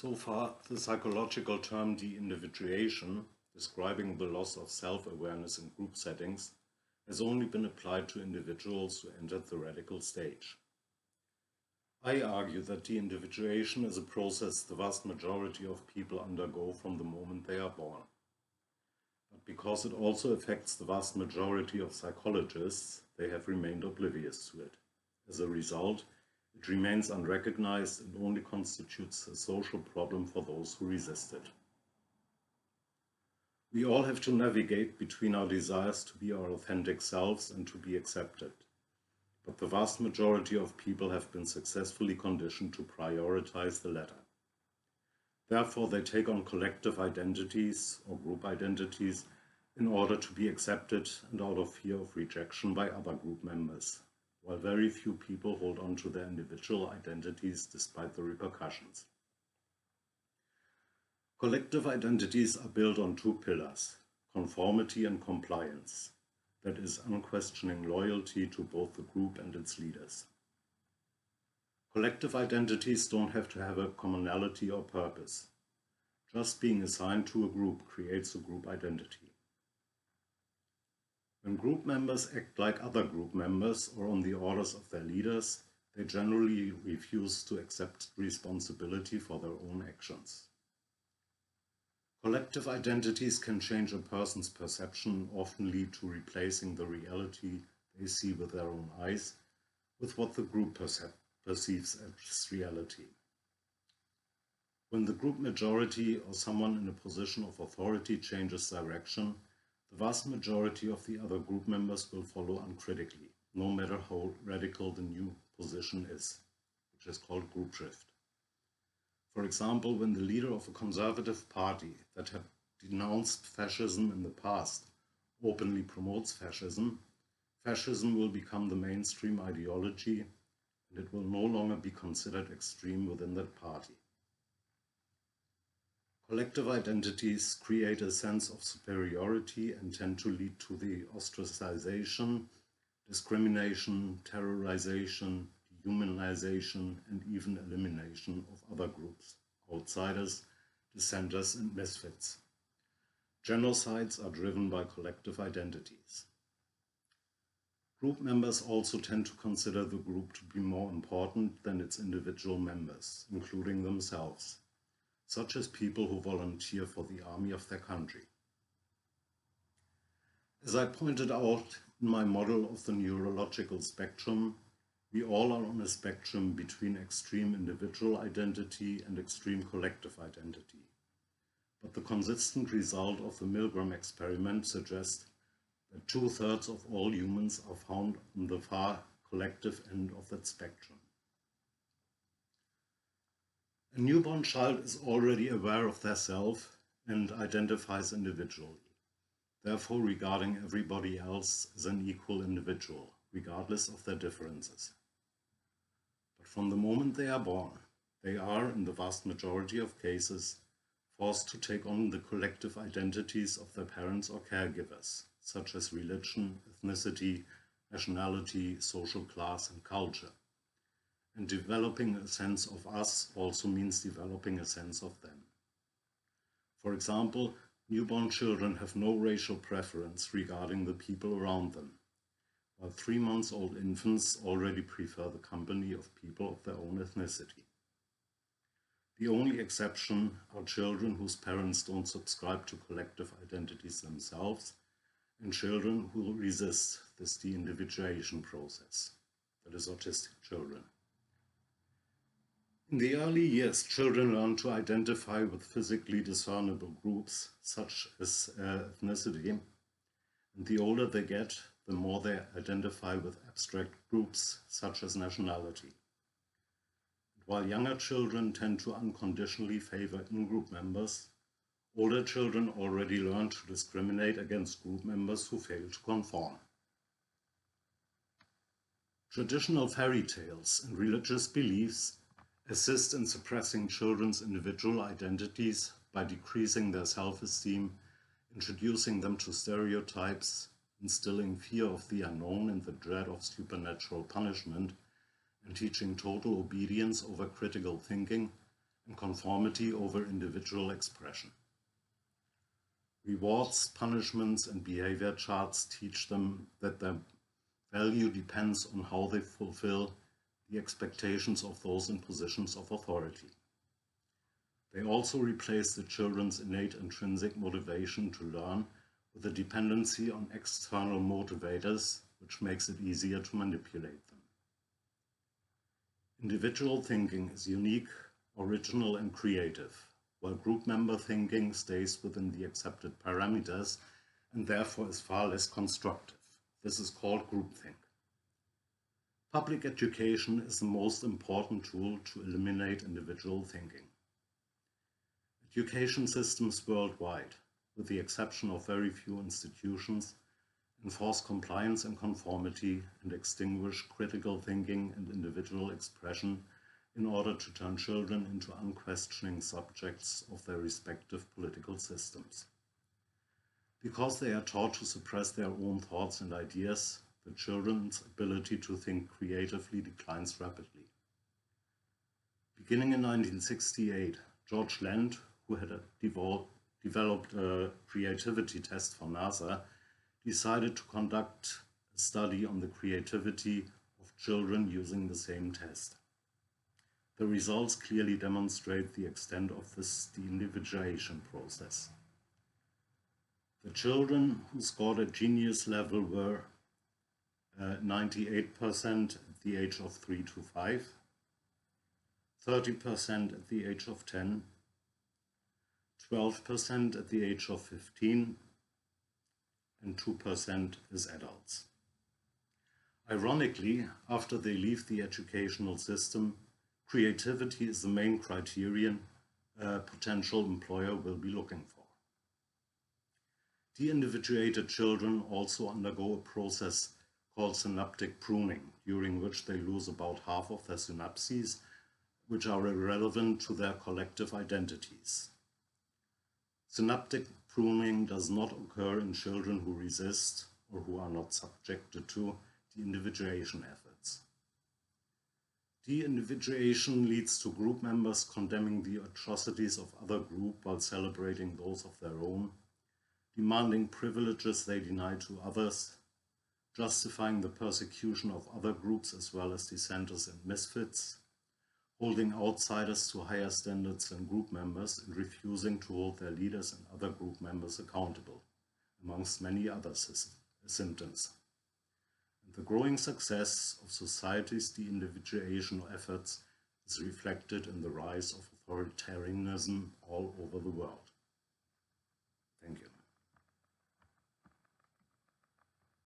So far, the psychological term deindividuation, describing the loss of self-awareness in group settings, has only been applied to individuals who entered the radical stage. I argue that deindividuation is a process the vast majority of people undergo from the moment they are born. But because it also affects the vast majority of psychologists, they have remained oblivious to it. As a result, it remains unrecognized and only constitutes a social problem for those who resist it. We all have to navigate between our desires to be our authentic selves and to be accepted. But the vast majority of people have been successfully conditioned to prioritize the latter. Therefore, they take on collective identities or group identities in order to be accepted and out of fear of rejection by other group members, while very few people hold on to their individual identities despite the repercussions. Collective identities are built on two pillars, conformity and compliance, that is, unquestioning loyalty to both the group and its leaders. Collective identities don't have to have a commonality or purpose. Just being assigned to a group creates a group identity. When group members act like other group members or on the orders of their leaders, they generally refuse to accept responsibility for their own actions. Collective identities can change a person's perception, often lead to replacing the reality they see with their own eyes with what the group perceives as reality. When the group majority or someone in a position of authority changes direction, the vast majority of the other group members will follow uncritically, no matter how radical the new position is, which is called group drift. For example, when the leader of a conservative party that had denounced fascism in the past openly promotes fascism, fascism will become the mainstream ideology and it will no longer be considered extreme within that party. Collective identities create a sense of superiority and tend to lead to the ostracization, discrimination, terrorization, dehumanization, and even elimination of other groups, outsiders, dissenters, and misfits. Genocides are driven by collective identities. Group members also tend to consider the group to be more important than its individual members, including themselves, such as people who volunteer for the army of their country. As I pointed out in my model of the neurological spectrum, we all are on a spectrum between extreme individual identity and extreme collective identity. But the consistent result of the Milgram experiment suggests that 2/3 of all humans are found on the far collective end of that spectrum. A newborn child is already aware of their self and identifies individually, therefore regarding everybody else as an equal individual, regardless of their differences. But from the moment they are born, they are, in the vast majority of cases, forced to take on the collective identities of their parents or caregivers, such as religion, ethnicity, nationality, social class, and culture. And developing a sense of us also means developing a sense of them. For example, newborn children have no racial preference regarding the people around them, while 3-month-old infants already prefer the company of people of their own ethnicity. The only exception are children whose parents don't subscribe to collective identities themselves, and children who resist this de-individuation process, that is, autistic children. In the early years, children learn to identify with physically discernible groups, such as ethnicity, and the older they get, the more they identify with abstract groups, such as nationality. And while younger children tend to unconditionally favor in-group members, older children already learn to discriminate against group members who fail to conform. Traditional fairy tales and religious beliefs assist in suppressing children's individual identities by decreasing their self-esteem, introducing them to stereotypes, instilling fear of the unknown and the dread of supernatural punishment, and teaching total obedience over critical thinking, and conformity over individual expression. Rewards, punishments, and behavior charts teach them that their value depends on how they fulfill the expectations of those in positions of authority. They also replace the children's innate intrinsic motivation to learn with a dependency on external motivators, which makes it easier to manipulate them. Individual thinking is unique, original, and creative, while group member thinking stays within the accepted parameters and therefore is far less constructive. This is called groupthink. Public education is the most important tool to eliminate individual thinking. Education systems worldwide, with the exception of very few institutions, enforce compliance and conformity and extinguish critical thinking and individual expression in order to turn children into unquestioning subjects of their respective political systems. Because they are taught to suppress their own thoughts and ideas, the children's ability to think creatively declines rapidly. Beginning in 1968, George Land, who had developed a creativity test for NASA, decided to conduct a study on the creativity of children using the same test. The results clearly demonstrate the extent of this deindividuation process. The children who scored at genius level were 98% at the age of 3 to 5, 30% at the age of 10, 12% at the age of 15, and 2% as adults. Ironically, after they leave the educational system, creativity is the main criterion a potential employer will be looking for. De-individuated children also undergo a process called synaptic pruning, during which they lose about half of their synapses, which are irrelevant to their collective identities. Synaptic pruning does not occur in children who resist or who are not subjected to de-individuation efforts. De-individuation leads to group members condemning the atrocities of other groups while celebrating those of their own, demanding privileges they deny to others, justifying the persecution of other groups as well as dissenters and misfits, holding outsiders to higher standards than group members, and refusing to hold their leaders and other group members accountable, amongst many other symptoms. And the growing success of society's de-individuation efforts is reflected in the rise of authoritarianism all over the world.